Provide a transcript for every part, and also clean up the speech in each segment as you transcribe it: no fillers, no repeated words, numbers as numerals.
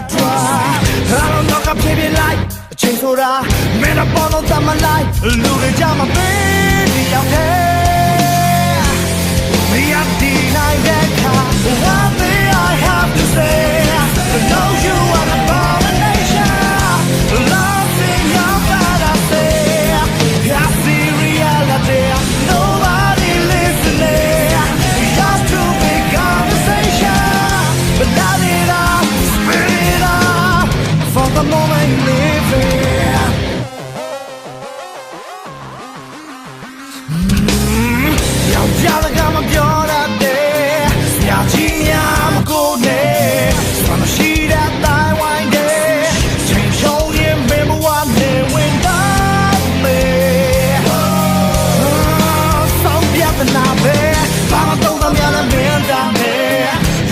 that try I don't know how baby like change for that man up on my life losing down my baby out there me I deny that car one thing I have to say I know you are the abomination love in your bed I say I see reality nobody listening just too big conversation but now it all spit it all for the moment you live inယောက်ျားကမပြောတတ်တဲ့ဆရာကြီးများမကိုနဲ့ဘာမရှိတဲ့တိုင်းဝိုင်းတဲ့ချိန်ရှုံးရင်မင်းဘဝနဲ့ဝင်တော့မေဆောင်းပြတ်နာပဲဘာမှတော့မများနဲ့မင်းတာနဲ့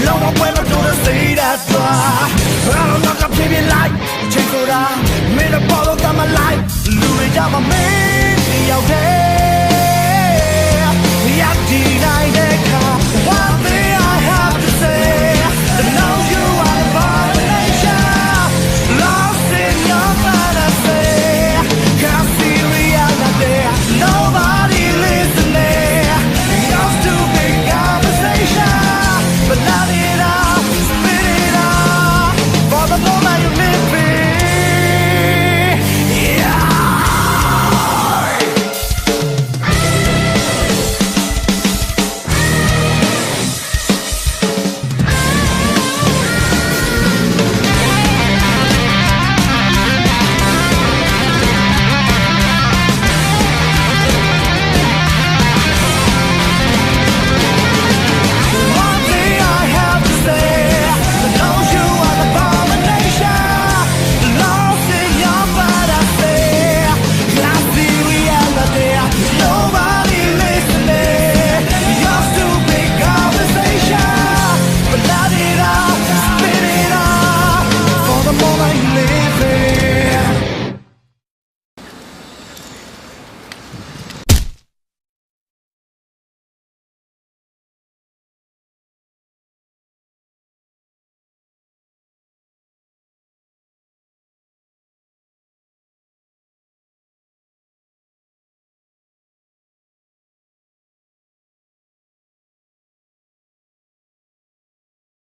လုံးဝပွဲမတူတဲ့စိတ်ဓာတ်သွား I don't know how baby like change for that made a ball of my life လူတွေကြမှာမင်းတယောက်တည်း